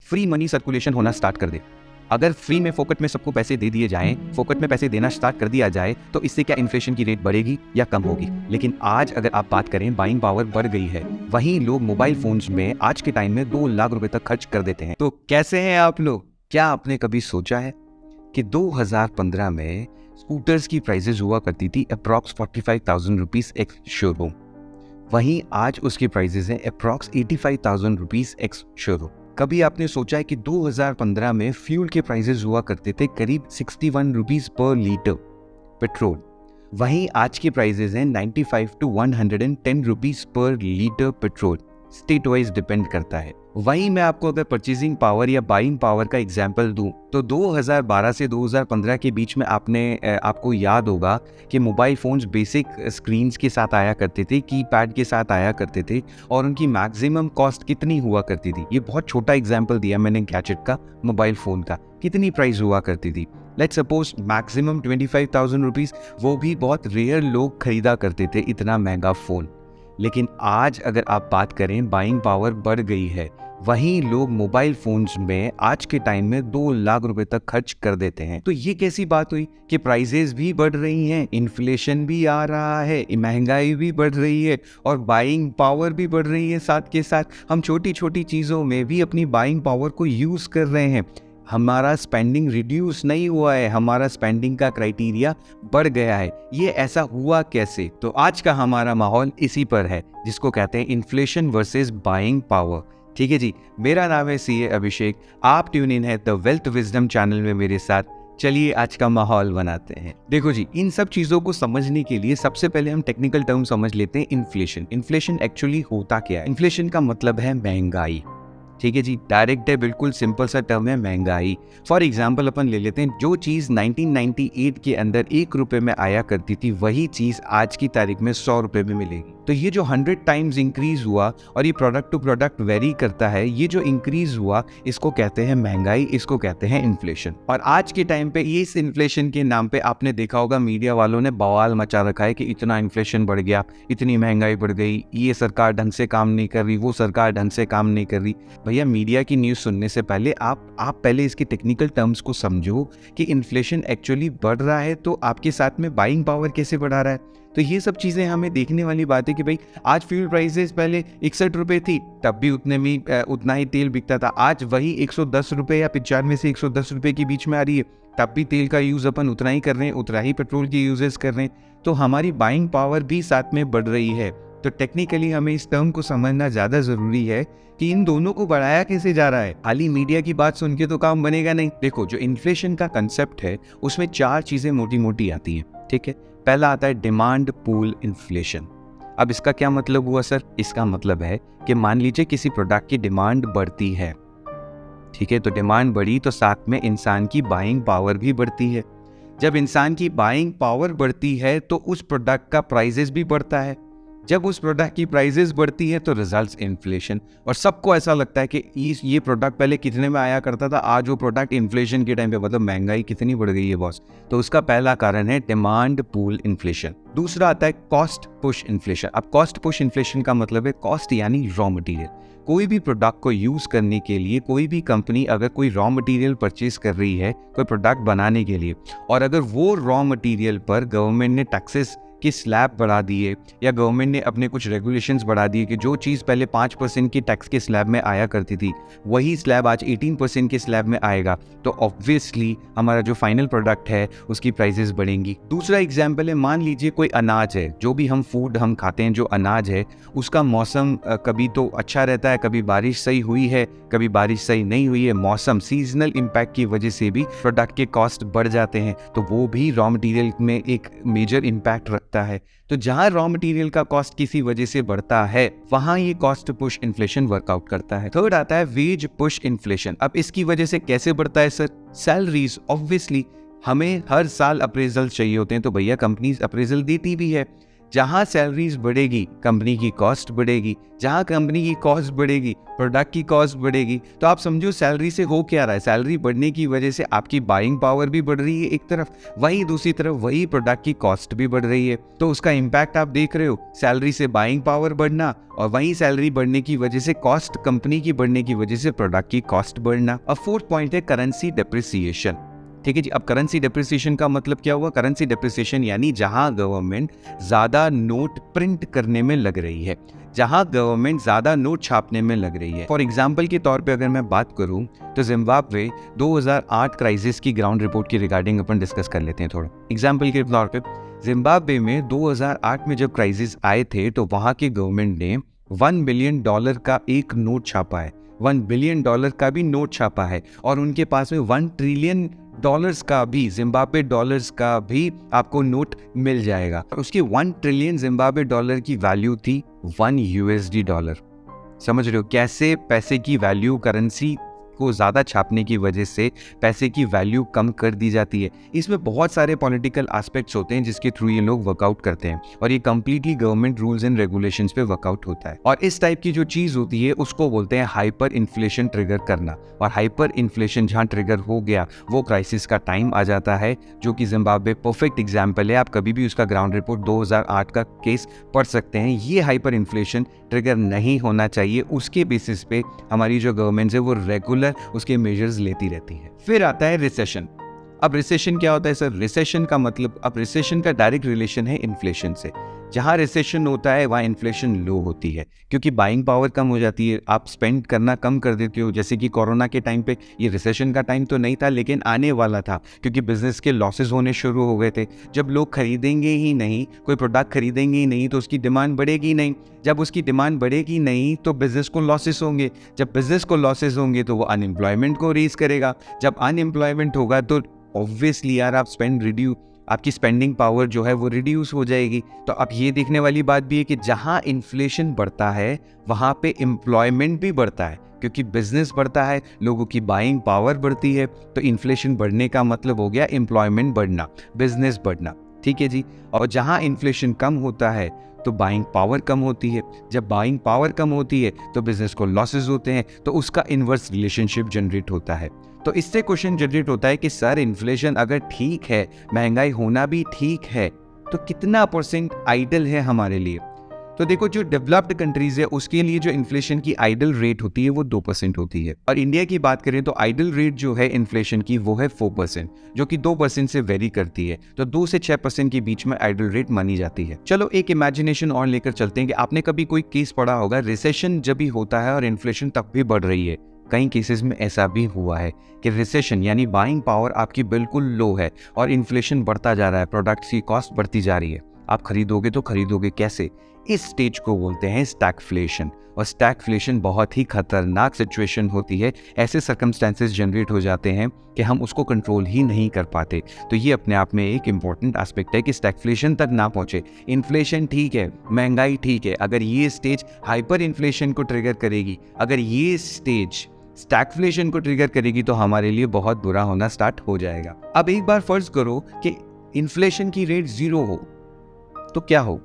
Free money circulation होना start कर दे। अगर फ्री में फोकट में सबको पैसे दे दिए जाएं, फोकट में पैसे देना स्टार्ट कर दिया जाए, तो इससे क्या इन्फ्लेशन की रेट बढ़ेगी या कम होगी? लेकिन आज अगर आप बात करें, बाइंग पावर बढ़ गई है, वहीं लोग मोबाइल फोन्स में आज के टाइम में 2 लाख रुपए तक खर्च कर देते हैं। तो कैसे हैं आप लोग? क्या आपने कभी सोचा है कि 2015 में स्कूटर्स की प्राइसेस हुआ करती थी अप्रॉक्स 45,000 रुपीज एक्स शोरूम, वहीं आज उसकी प्राइसेस हैं अप्रॉक्स 85,000 रुपीज एक्स शोरूम। कभी आपने सोचा है कि 2015 में फ्यूल के प्राइसेस हुआ करते थे करीब 61 रुपीज पर लीटर पेट्रोल, वहीं आज की प्राइसेस हैं 95 to 110 rupees per litre petrol. State wise depend करता है। वहीं मैं आपको अगर परचेजिंग पावर या बाइंग पावर का एग्जांपल दूं, तो 2012 से 2015 के बीच में आपको याद होगा कि मोबाइल फोन्स बेसिक स्क्रीन्स के साथ आया करते थे, कीपैड के साथ आया करते थे, और उनकी मैक्सिमम कॉस्ट कितनी हुआ करती थी। ये बहुत छोटा एग्जांपल दिया मैंने गैजेट का, मोबाइल फोन का। कितनी प्राइस हुआ करती थी? लेट्स सपोज मैक्सिमम 25,000 रुपीज, वो भी बहुत रेयर लोग खरीदा करते थे इतना महंगा फोन। लेकिन आज अगर आप बात करें, बाइंग पावर बढ़ गई है, वहीं लोग मोबाइल फोन्स में आज के टाइम में 2 लाख रुपए तक खर्च कर देते हैं। तो ये कैसी बात हुई कि प्राइसेस भी बढ़ रही हैं, इन्फ्लेशन भी आ रहा है, महंगाई भी बढ़ रही है और बाइंग पावर भी बढ़ रही है। साथ के साथ हम छोटी छोटी चीज़ों में भी अपनी बाइंग पावर को यूज़ कर रहे हैं। हमारा स्पेंडिंग रिड्यूस नहीं हुआ है, हमारा स्पेंडिंग का क्राइटेरिया बढ़ गया है। ये ऐसा हुआ कैसे? तो आज का हमारा माहौल इसी पर है, जिसको कहते हैं इन्फ्लेशन वर्सेस बाइंग पावर। ठीक है जी, मेरा नाम है सीए अभिषेक, आप ट्यून इन है द वेल्थ विजडम चैनल में मेरे साथ। चलिए आज का माहौल बनाते हैं। देखो जी, इन सब चीजों को समझने के लिए सबसे पहले हम टेक्निकल टर्म समझ लेते हैं, इन्फ्लेशन। इन्फ्लेशन एक्चुअली होता क्या है? इन्फ्लेशन का मतलब है महंगाई। ठीक है जी, डायरेक्ट है, बिल्कुल सिंपल सा टर्म है महंगाई। फॉर एग्जाम्पल अपन ले लेते हैं, जो चीज़ 1998 के अंदर 1 रुपये में आया करती थी, वही चीज़ आज की तारीख में 100 रुपये में मिलेगी। तो ये जो 100 टाइम्स इंक्रीज हुआ, और ये प्रोडक्ट टू प्रोडक्ट वेरी करता है, ये जो इंक्रीज हुआ इसको कहते हैं महंगाई, इसको कहते हैं इन्फ्लेशन। और आज के टाइम पे इस इन्फ्लेशन के नाम पे आपने देखा होगा मीडिया वालों ने बवाल मचा रखा है कि इतना इन्फ्लेशन बढ़ गया, इतनी महंगाई बढ़ गई, ये सरकार ढंग से काम नहीं कर रही, वो सरकार ढंग से काम नहीं कर रही। भैया, मीडिया की न्यूज़ सुनने से पहले आप पहले इसकी टेक्निकल टर्म्स को समझो कि इन्फ्लेशन एक्चुअली बढ़ रहा है, तो आपके साथ में बाइंग पावर कैसे बढ़ा रहा है। तो ये सब चीज़ें हमें देखने वाली बात है कि भाई, आज फ्यूल प्राइसेस पहले 61 रुपये थी, तब भी उतना ही तेल बिकता था। आज वही 110 रुपये या 95 से 110 रुपये के बीच में आ रही है, तब भी तेल का यूज़ अपन उतना ही कर रहे हैं, उतना ही पेट्रोल की यूजेस कर रहे हैं। तो हमारी बाइंग पावर भी साथ में बढ़ रही है। तो टेक्निकली हमें इस टर्म को समझना ज़्यादा ज़रूरी है कि इन दोनों को बढ़ाया कैसे जा रहा है। खाली मीडिया की बात सुन के तो काम बनेगा नहीं। देखो, जो इन्फ्लेशन का कंसेप्ट है उसमें 4 चीज़ें मोटी मोटी आती हैं। ठीक है, पहला आता है डिमांड पूल इन्फ्लेशन। अब इसका क्या मतलब हुआ सर? इसका मतलब है कि मान लीजिए किसी प्रोडक्ट की डिमांड बढ़ती है, ठीक है, तो डिमांड बढ़ी तो साथ में इंसान की बाइंग पावर भी बढ़ती है। जब इंसान की बाइंग पावर बढ़ती है तो उस प्रोडक्ट का प्राइसेस भी बढ़ता है। जब उस प्रोडक्ट की प्राइसेस बढ़ती है तो रिजल्ट्स इन्फ्लेशन। और सबको ऐसा लगता है कि ये प्रोडक्ट पहले कितने में आया करता था, आज वो प्रोडक्ट इन्फ्लेशन के टाइम पे, मतलब महंगाई कितनी बढ़ गई है बॉस। तो उसका पहला कारण है डिमांड पूल इन्फ्लेशन। दूसरा आता है कॉस्ट पुश इन्फ्लेशन। अब कॉस्ट पुश इन्फ्लेशन का मतलब है कॉस्ट यानी रॉ मटेरियल। कोई भी प्रोडक्ट को यूज करने के लिए कोई भी कंपनी अगर कोई रॉ मटेरियल परचेज कर रही है कोई प्रोडक्ट बनाने के लिए, और अगर वो रॉ मटेरियल पर गवर्नमेंट ने टैक्सेस की स्लैब बढ़ा दिए या गवर्नमेंट ने अपने कुछ रेगुलेशंस बढ़ा दिए कि जो चीज़ पहले 5% की टैक्स के स्लैब में आया करती थी, वही स्लैब आज 18% के स्लैब में आएगा, तो ऑब्वियसली हमारा जो फाइनल प्रोडक्ट है उसकी प्राइसेस बढ़ेंगी। दूसरा एग्जाम्पल है, मान लीजिए कोई अनाज है, जो भी हम फूड हम खाते हैं, जो अनाज है उसका मौसम कभी तो अच्छा रहता है, कभी बारिश सही हुई है, कभी बारिश सही नहीं हुई है। मौसम सीजनल इम्पैक्ट की वजह से भी प्रोडक्ट के कॉस्ट बढ़ जाते हैं, तो वो भी रॉ मटेरियल में एक मेजर इम्पैक्ट रखता है। तो जहां रॉ मटेरियल का कॉस्ट किसी वजह से बढ़ता है, वहां ये कॉस्ट पुश इन्फ्लेशन वर्कआउट करता है। थर्ड आता है वेज पुश इन्फ्लेशन। अब इसकी वजह से कैसे बढ़ता है सर? सैलरीज, ऑब्वियसली हमें हर साल अप्रेजल चाहिए होते हैं, तो भैया कंपनीज अप्रेजल देती भी है। जहाँ सैलरीज बढ़ेगी कंपनी की कॉस्ट बढ़ेगी, जहाँ कंपनी की कॉस्ट बढ़ेगी प्रोडक्ट की कॉस्ट बढ़ेगी। तो आप समझो सैलरी से हो क्या रहा है, सैलरी बढ़ने की वजह से आपकी बाइंग पावर भी बढ़ रही है एक तरफ, वहीं दूसरी तरफ वही प्रोडक्ट की कॉस्ट भी बढ़ रही है। तो उसका इम्पैक्ट आप देख रहे हो, सैलरी से बाइंग पावर बढ़ना और वहीं सैलरी बढ़ने की वजह से कॉस्ट कंपनी की बढ़ने की वजह से प्रोडक्ट की कॉस्ट बढ़ना। अब फोर्थ पॉइंट है करेंसी डेप्रिसिएशन। ठीक है जी, अब करेंसी डेप्रिसिएशन का मतलब क्या हुआ? करेंसी डेप्रिसिएशन यानी जहां गवर्नमेंट ज्यादा नोट प्रिंट करने में लग रही है, जहां गवर्नमेंट ज्यादा नोट छापने में लग रही है। फॉर एग्जांपल के तौर पे अगर मैं बात करूं तो जिम्बाब्वे 2008 क्राइसिस की ग्राउंड रिपोर्ट की रिगार्डिंग अपन डिस्कस कर लेते हैं थोड़ा। एग्जांपल के तौर पे जिम्बाब्वे में 2008 में जब क्राइसिस आए थे तो वहां के गवर्नमेंट ने $1 बिलियन का एक नोट छापा है, $1 बिलियन का भी नोट छापा है, और उनके पास में $1 ट्रिलियन का भी, जिम्बाब्वे डॉलर्स का भी आपको नोट मिल जाएगा। उसकी 1 ट्रिलियन जिम्बाब्वे डॉलर की वैल्यू थी $1। समझ रहे हो कैसे पैसे की वैल्यू, करेंसी को ज़्यादा छापने की वजह से पैसे की वैल्यू कम कर दी जाती है। इसमें बहुत सारे पॉलिटिकल एस्पेक्ट्स होते हैं जिसके थ्रू ये लोग वर्कआउट करते हैं, और ये completely government rules and regulations पे वर्कआउट होता है। और इस टाइप की जो चीज़ होती है उसको बोलते हैं हाइपर इन्फ्लेशन ट्रिगर करना, और हाइपर इन्फ्लेशन जहाँ ट्रिगर हो गया वो क्राइसिस का टाइम आ जाता है, जो कि जिम्बाब्वे परफेक्ट एग्जाम्पल है। आप कभी भी उसका ग्राउंड रिपोर्ट 2008 का केस पढ़ सकते हैं। ये हाइपर इन्फ्लेशन ट्रिगर नहीं होना चाहिए, उसके बेसिस पे हमारी जो गवर्नमेंट है वो रेगुलर उसके मेजर्स लेती रहती है। फिर आता है रिसेशन। अब रिसेशन क्या होता है सर? रिसेशन का मतलब, अब रिसेशन का डायरेक्ट रिलेशन है इन्फ्लेशन से। जहां रिसेशन होता है वहां इन्फ्लेशन लो होती है, क्योंकि बाइंग पावर कम हो जाती है, आप स्पेंड करना कम कर देते हो। जैसे कि कोरोना के टाइम पे ये रिसेशन का टाइम तो नहीं था, लेकिन आने वाला था, क्योंकि बिजनेस के लॉसेस होने शुरू हो गए थे। जब लोग खरीदेंगे ही नहीं, कोई प्रोडक्ट खरीदेंगे ही नहीं, तो उसकी डिमांड बढ़ेगी नहीं। जब उसकी डिमांड बढ़ेगी नहीं तो बिजनेस को लॉसेस होंगे। जब बिजनेस को लॉसेस होंगे तो वो अनएम्प्लॉयमेंट को रेज करेगा। जब अनएम्प्लॉयमेंट होगा तो ऑब्वियसली यार आपकी स्पेंडिंग पावर जो है वो रिड्यूस हो जाएगी। तो अब ये देखने वाली बात भी है कि जहां इन्फ्लेशन बढ़ता है वहां पे एम्प्लॉयमेंट भी बढ़ता है, क्योंकि बिजनेस बढ़ता है, लोगों की बाइंग पावर बढ़ती है। तो इन्फ्लेशन बढ़ने का मतलब हो गया एम्प्लॉयमेंट बढ़ना, बिजनेस बढ़ना। ठीक है जी। और जहां इन्फ्लेशन कम होता है तो बाइंग पावर कम होती है। जब बाइंग पावर कम होती है तो बिजनेस को लॉसेस होते हैं, तो उसका इन्वर्स रिलेशनशिप जनरेट होता है। तो इससे क्वेश्चन जनरेट होता है कि सर इन्फ्लेशन अगर ठीक है, महंगाई होना भी ठीक है, तो कितना परसेंट आइडल है हमारे लिए? तो देखो, जो डेवलप्ड कंट्रीज है उसके लिए जो इन्फ्लेशन की आइडल रेट होती है वो 2% होती है, और इंडिया की बात करें तो आइडल रेट जो है इन्फ्लेशन की वो है 4%, जो कि 2% से वेरी करती है। तो 2 से 6% के बीच में आइडल रेट मानी जाती है। चलो एक इमेजिनेशन और लेकर चलते हैं कि आपने कभी कोई केस पढ़ा होगा, रिसेशन जब भी होता है और इन्फ्लेशन तब भी बढ़ रही है। कई केसेस में ऐसा भी हुआ है कि रिसेशन यानी बाइंग पावर आपकी बिल्कुल लो है और इन्फ्लेशन बढ़ता जा रहा है, प्रोडक्ट्स की कॉस्ट बढ़ती जा रही है। आप खरीदोगे तो खरीदोगे कैसे? इस स्टेज को बोलते हैं स्टैगफ्लेशन, और स्टैगफ्लेशन बहुत ही खतरनाक सिचुएशन होती है। ऐसे सर्कमस्टेंसेस जनरेट हो जाते हैं कि हम उसको कंट्रोल ही नहीं कर पाते। तो ये अपने आप में एक इम्पॉर्टेंट एस्पेक्ट है कि स्टैगफ्लेशन तक ना पहुंचे। इन्फ्लेशन ठीक है, महंगाई ठीक है, अगर ये स्टेज हाइपर इन्फ्लेशन को ट्रिगर करेगी, अगर ये स्टेज स्टैगफ्लेशन को ट्रिगर करेगी, तो हमारे लिए बहुत बुरा होना स्टार्ट हो जाएगा। अब एक बार फर्ज करो कि इन्फ्लेशन की रेट 0 हो, तो क्या हो?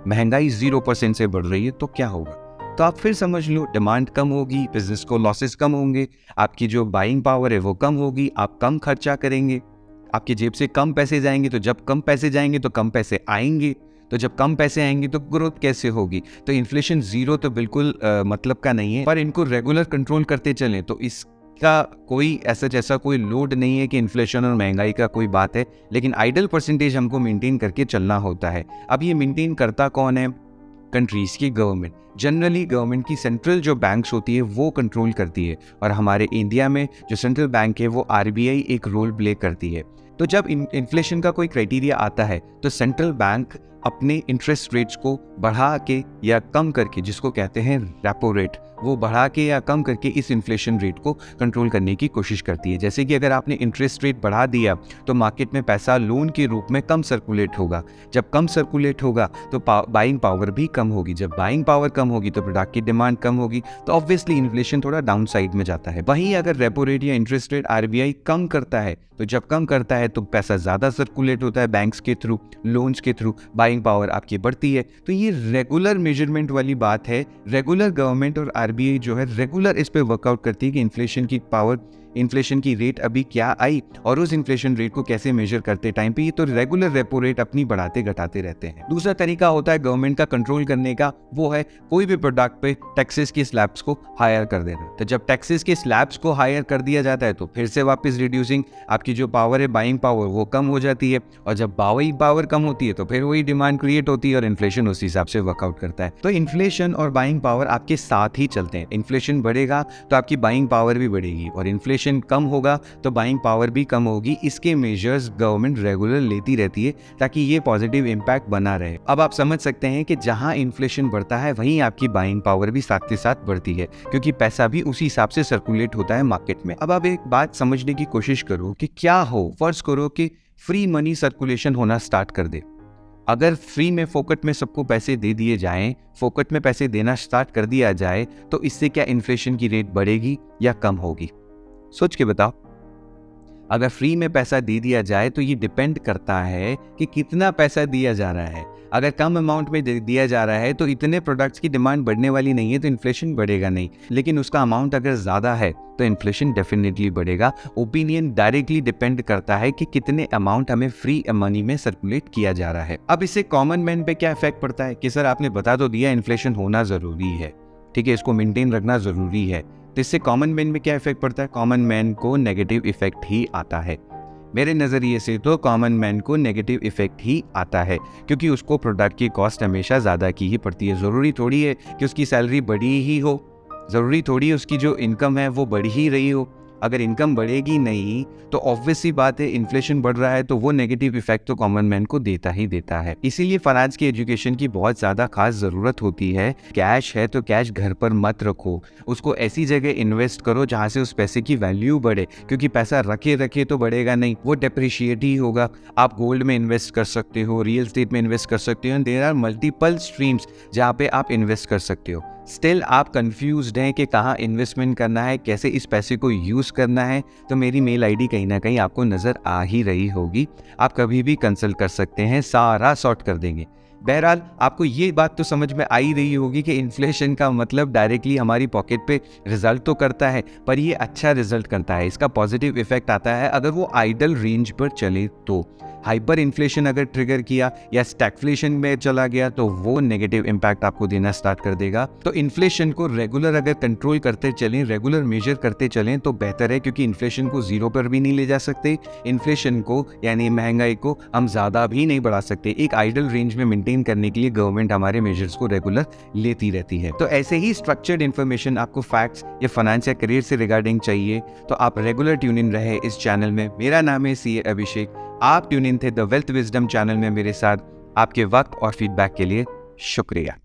महंगाई 0% से बढ़ रही है तो क्या होगा? तो आप फिर समझ लो, डिमांड कम होगी, बिजनेस को लॉसेस कम होंगे, आपकी जो बाइंग पावर है वो कम होगी, आप कम खर्चा करेंगे, आपकी जेब से कम पैसे जाएंगे। तो जब कम पैसे जाएंगे तो कम पैसे आएंगे, तो जब कम पैसे आएंगे तो ग्रोथ कैसे होगी? तो इन्फ्लेशन 0 तो बिल्कुल मतलब का नहीं है, पर इनको रेगुलर कंट्रोल करते चलें तो इसका कोई ऐसा कोई लोड नहीं है कि इन्फ्लेशन और महंगाई का कोई बात है, लेकिन आइडल परसेंटेज हमको मेंटेन करके चलना होता है। अब ये मेंटेन करता कौन है? कंट्रीज की गवर्नमेंट। जनरली गवर्नमेंट की सेंट्रल जो बैंक्स होती है वो कंट्रोल करती है, और हमारे इंडिया में जो सेंट्रल बैंक है वो आरबीआई एक रोल प्ले करती है। तो जब इन्फ्लेशन का कोई क्राइटेरिया आता है तो सेंट्रल बैंक अपने इंटरेस्ट रेट्स को बढ़ा के या कम करके, जिसको कहते हैं रेपो रेट, वो बढ़ा के या कम करके इस इन्फ्लेशन रेट को कंट्रोल करने की कोशिश करती है। जैसे कि अगर आपने इंटरेस्ट रेट बढ़ा दिया तो मार्केट में पैसा लोन के रूप में कम सर्कुलेट होगा। जब कम सर्कुलेट होगा तो बाइंग पावर भी कम होगी। जब बाइंग पावर कम होगी तो प्रोडक्ट की डिमांड कम होगी, तो ऑब्वियसली इन्फ्लेशन थोड़ा डाउन साइड में जाता है। वहीं अगर रेपो रेट या इंटरेस्ट रेट आरबीआई कम करता है, तो जब कम करता है तो पैसा ज़्यादा सर्कुलेट होता है बैंक्स के थ्रू, लोन्स के थ्रू, बाइंग बाइंग पावर आपकी बढ़ती है। तो ये रेगुलर मेजरमेंट वाली बात है। रेगुलर गवर्नमेंट और आरबीआई जो है रेगुलर इस पे वर्कआउट करती है कि इन्फ्लेशन की पावर, इन्फ्लेशन की रेट अभी क्या आई और उस इन्फ्लेशन रेट को कैसे मेजर करते टाइम पे। ये तो रेगुलर रेपो रेट अपनी बढ़ाते घटाते रहते हैं। दूसरा तरीका होता है गवर्नमेंट का कंट्रोल करने का, वो है कोई भी प्रोडक्ट पे टैक्सेस के स्लैब्स को हायर कर देना। तो जब टैक्सेस के स्लैब्स को हायर कर दिया जाता है तो फिर से वापस रिड्यूसिंग आपकी जो पावर है, बाइंग पावर, वो कम हो जाती है। और जब बाइंग पावर कम होती है तो फिर वही डिमांड क्रिएट होती है और इन्फ्लेशन उस हिसाब से वर्कआउट करता है। तो इन्फ्लेशन और बाइंग पावर आपके साथ ही चलते हैं। इन्फ्लेशन बढ़ेगा तो आपकी बाइंग पावर भी बढ़ेगी और इन्फ्लेशन कम होगा तो बाइंग पावर भी कम होगी। इसके मेजर्स गवर्नमेंट रेगुलर लेती रहती है ताकि ये पॉजिटिव इम्पैक्ट बना रहे। अब आप समझ सकते हैं कि जहां इन्फ्लेशन बढ़ता है वहीं आपकी बाइंग पावर भी साथ के साथ बढ़ती है, क्योंकि पैसा भी उसी हिसाब से सर्कुलेट होता है मार्केट में। अब आप एक बात समझने की कोशिश करो कि क्या हो, फर्ज करो कि फ्री मनी सर्कुलेशन होना स्टार्ट कर दे। अगर फ्री में फोकट में सबको पैसे दे दिए जाएं, फोकट में पैसे देना स्टार्ट कर दिया जाए, तो इससे क्या इन्फ्लेशन की रेट बढ़ेगी या कम होगी? सोच के बताओ। अगर फ्री में पैसा दे दिया जाए तो ये डिपेंड करता है कि कितना पैसा दिया जा रहा है। अगर कम अमाउंट में दिया जा रहा है तो इतने प्रोडक्ट्स की डिमांड बढ़ने वाली नहीं है, तो इन्फ्लेशन बढ़ेगा नहीं। लेकिन उसका अमाउंट अगर ज़्यादा है तो इन्फ्लेशन डेफिनेटली बढ़ेगा। ओपिनियन डायरेक्टली डिपेंड करता है कि कितने अमाउंट हमें फ्री मनी में सर्कुलेट किया जा रहा है। अब इससे कॉमन मैन पे क्या इफेक्ट पड़ता है कि सर आपने बता तो दिया इन्फ्लेशन होना ज़रूरी है, ठीक है, इसको मेंटेन रखना ज़रूरी है, तो इससे कॉमन मैन में क्या इफेक्ट पड़ता है? कॉमन मैन को नेगेटिव इफेक्ट ही आता है। मेरे नज़रिए से तो कॉमन मैन को नेगेटिव इफेक्ट ही आता है, क्योंकि उसको प्रोडक्ट की कॉस्ट हमेशा ज़्यादा की ही पड़ती है। ज़रूरी थोड़ी है कि उसकी सैलरी बढ़ी ही हो, ज़रूरी थोड़ी है उसकी जो इनकम है वो बढ़ ही रही हो। अगर इनकम बढ़ेगी नहीं तो ऑब्वियस सी बात है, इन्फ्लेशन बढ़ रहा है तो वो नेगेटिव इफेक्ट तो कॉमन मैन को देता ही देता है। इसीलिए फाइनेंस की एजुकेशन की बहुत ज़्यादा खास ज़रूरत होती है। कैश है तो कैश घर पर मत रखो, उसको ऐसी जगह इन्वेस्ट करो जहाँ से उस पैसे की वैल्यू बढ़े, क्योंकि पैसा रखे रखे तो बढ़ेगा नहीं, वो डेप्रिशिएट ही होगा। आप गोल्ड में इन्वेस्ट कर सकते हो, रियल स्टेट में इन्वेस्ट कर सकते हो, देयर आर मल्टीपल स्ट्रीम्स जहाँ पे आप इन्वेस्ट कर सकते हो। स्टिल आप कंफ्यूज्ड हैं कि कहाँ इन्वेस्टमेंट करना है, कैसे इस पैसे को यूज़ करना है, तो मेरी मेल आईडी कहीं ना कहीं आपको नज़र आ ही रही होगी। आप कभी भी कंसल्ट कर सकते हैं, सारा सॉर्ट कर देंगे। बहरहाल आपको ये बात तो समझ में आ ही रही होगी कि इन्फ्लेशन का मतलब डायरेक्टली हमारी पॉकेट पे रिजल्ट तो करता है, पर ये अच्छा रिजल्ट करता है, इसका पॉजिटिव इफेक्ट आता है अगर वो आइडल रेंज पर चले तो। हाइपर इन्फ्लेशन अगर ट्रिगर किया या स्टैगफ्लेशन में चला गया तो वो नेगेटिव इम्पैक्ट आपको देना स्टार्ट कर देगा। तो इन्फ्लेशन को रेगुलर अगर कंट्रोल करते चलें, रेगुलर मेजर करते चलें तो बेहतर है, क्योंकि इन्फ्लेशन को जीरो पर भी नहीं ले जा सकते, इन्फ्लेशन को यानी महंगाई को हम ज़्यादा भी नहीं बढ़ा सकते। एक आइडल रेंज में मेंटेन करने के लिए गवर्नमेंट हमारे मेजर्स को रेगुलर लेती रहती है। तो ऐसे ही स्ट्रक्चर्ड इन्फॉर्मेशन आपको फैक्ट्स या फाइनेंस या करियर से रिगार्डिंग चाहिए तो आप रेगुलर ट्यून इन रहे इस चैनल में। मेरा नाम है CA अभिषेक, आप ट्यून इन थे द वेल्थ विजडम चैनल में मेरे साथ। आपके वक्त और फीडबैक के लिए शुक्रिया।